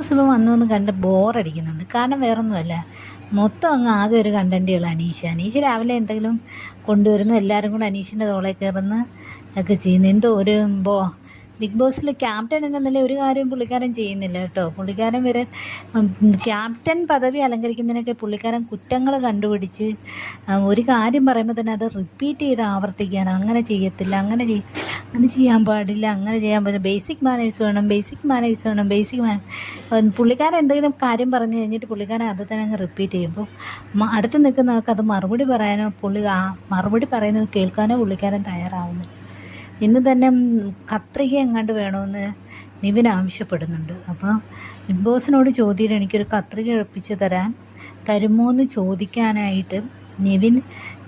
സുഖം വന്നു കണ്ട് ബോറടിക്കുന്നുണ്ട്. കാരണം വേറൊന്നുമല്ല, മൊത്തം അങ്ങ് ആകെ ഒരു കണ്ടൻറ്റുകൾ അനീഷ് രാവിലെ എന്തെങ്കിലും കൊണ്ടുവരുന്നു, എല്ലാവരും കൂടെ അനീഷിൻ്റെ തോളെ കയറുന്നു ഒക്കെ ചെയ്യുന്നു. എന്തോ ഒരു ബിഗ് ബോസിൽ ക്യാപ്റ്റൻ എന്ന നിലയിൽ ഒരു കാര്യം പുള്ളിക്കാരൻ ചെയ്യുന്നില്ല കേട്ടോ. പുള്ളിക്കാരൻ വരെ ക്യാപ്റ്റൻ പദവി അലങ്കരിക്കുന്നതിനൊക്കെ പുള്ളിക്കാരൻ കുറ്റങ്ങൾ കണ്ടുപിടിച്ച് ഒരു കാര്യം പറയുമ്പോൾ തന്നെ അത് റിപ്പീറ്റ് ചെയ്ത് ആവർത്തിക്കുകയാണ്. അങ്ങനെ ചെയ്യത്തില്ല, അങ്ങനെ ചെയ്യാൻ പാടില്ല, അങ്ങനെ ചെയ്യാൻ പാടില്ല, ബേസിക് മാനേഴ്സ് വേണം. പുള്ളിക്കാരൻ എന്തെങ്കിലും കാര്യം പറഞ്ഞു കഴിഞ്ഞിട്ട് പുള്ളിക്കാരൻ അത് തന്നെ അങ്ങ് റിപ്പീറ്റ് ചെയ്യുമ്പോൾ അടുത്ത് നിൽക്കുന്ന ആൾക്ക് അത് മറുപടി പറയാനോ മറുപടി പറയുന്നത് കേൾക്കാനോ പുള്ളിക്കാരൻ തയ്യാറാവുന്നില്ല. ഇന്ന് തന്നെ കത്രിക എങ്ങാണ്ട് വേണമെന്ന് നിവിൻ ആവശ്യപ്പെടുന്നുണ്ട്. അപ്പോൾ ബിഗ് ബോസിനോട് ചോദ്യം എനിക്കൊരു കത്രിക ഒപ്പിച്ച് തരുമോ എന്ന് ചോദിക്കാനായിട്ട് നിവിൻ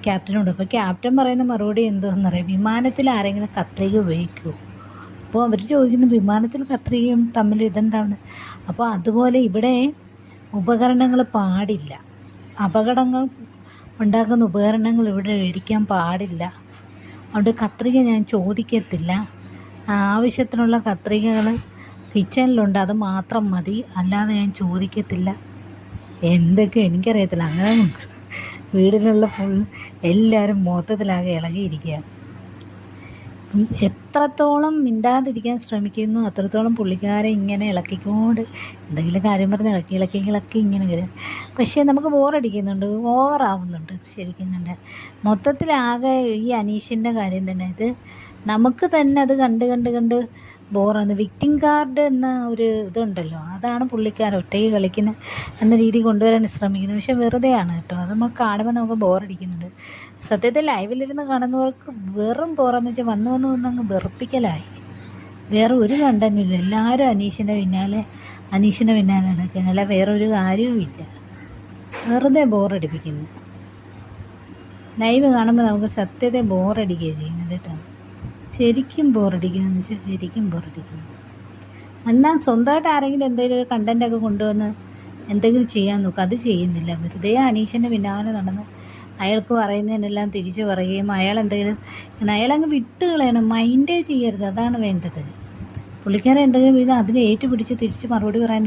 ക്യാപ്റ്റനോട്. അപ്പോൾ ക്യാപ്റ്റൻ പറയുന്ന മറുപടി എന്തോന്നറിയാം, വിമാനത്തിൽ ആരെങ്കിലും കത്രിക ഉപയോഗിക്കുമോ? അപ്പോൾ അവർ ചോദിക്കുന്നു വിമാനത്തിൽ കത്രികയും തമ്മിൽ ഇതെന്താണെന്ന്. അപ്പോൾ അതുപോലെ ഇവിടെ ഉപകരണങ്ങൾ പാടില്ല, അപകടങ്ങൾ ഉണ്ടാക്കുന്ന ഉപകരണങ്ങൾ ഇവിടെ മേടിക്കാൻ പാടില്ല. അതുകൊണ്ട് കത്രിക ഞാൻ ചോദിക്കത്തില്ല. ആവശ്യത്തിനുള്ള കത്രികകൾ കിച്ചണിലുണ്ട്, അത് മാത്രം മതി, അല്ലാതെ ഞാൻ ചോദിക്കത്തില്ല. എന്തൊക്കെയോ എനിക്കറിയത്തില്ല. അങ്ങനെ വീടിലുള്ള എല്ലാവരും മൊത്തത്തിലാകെ ഇളകിയിരിക്കുകയാണ്. എത്രത്തോളം മിണ്ടാതിരിക്കാൻ ശ്രമിക്കുന്നു അത്രത്തോളം പുള്ളിക്കാരെ ഇങ്ങനെ ഇളക്കിക്കൊണ്ട് എന്തെങ്കിലും കാര്യം പറഞ്ഞ് ഇളക്കി ഇങ്ങനെ വരും. പക്ഷേ നമുക്ക് ബോറടിക്കുന്നുണ്ട്, ഓവറാവുന്നുണ്ട് ശരിക്കും കണ്ട്. മൊത്തത്തിലാകെ ഈ അനീഷിൻ്റെ കാര്യം തന്നെ, ഇത് നമുക്ക് തന്നെ അത് കണ്ട് ബോറാണ്. വിക്ടിം കാർഡ് എന്ന ഒരു ഇതുണ്ടല്ലോ, അതാണ് പുള്ളിക്കാരൻ ഒറ്റയ്ക്ക് കളിക്കുന്ന എന്ന രീതി കൊണ്ടുവരാൻ ശ്രമിക്കുന്നത്. പക്ഷെ വെറുതെയാണ് കേട്ടോ, അത് നമ്മൾ കാണുമ്പോൾ നമുക്ക് ബോറടിക്കുന്നുണ്ട്. സത്യത്തിൽ ലൈവിലിരുന്ന് കാണുന്നവർക്ക് വെറും ബോറെന്ന് വെച്ചാൽ വന്ന് അങ്ങ് വെറുപ്പിക്കലായി. വേറെ ഒരു കണ്ടന്റില്ല, എല്ലാവരും അനീഷിൻ്റെ പിന്നാലെ നടക്കുക, അല്ല വേറെ ഒരു കാര്യവുമില്ല. വെറുതെ ബോറടിപ്പിക്കുന്നു. ലൈവ് കാണുമ്പോൾ നമുക്ക് സത്യത്തെ ബോറടിക്കുകയാണ് ചെയ്യുന്നത് കേട്ടോ. ശരിക്കും ബോറടിക്കുന്നതെന്ന് വെച്ചാൽ ശരിക്കും ബോറടിക്കുന്നു. എന്നാൽ സ്വന്തമായിട്ട് ആരെങ്കിലും എന്തെങ്കിലും ഒരു കണ്ടൻറ്റൊക്കെ കൊണ്ടുവന്ന് എന്തെങ്കിലും ചെയ്യാൻ നോക്കുക, അത് ചെയ്യുന്നില്ല. വെറുതെ അനീഷിൻ്റെ പിന്നാലെ നടന്ന് അയാൾക്ക് പറയുന്നതിനെല്ലാം തിരിച്ചു പറയുകയും അയാളങ്ങ് വിട്ട് കളയണം, മൈൻഡേ ചെയ്യരുത്, അതാണ് വേണ്ടത്. പുള്ളിക്കാരൻ എന്തെങ്കിലും അതിനെ ഏറ്റുപിടിച്ച് തിരിച്ച് മറുപടി പറയാൻ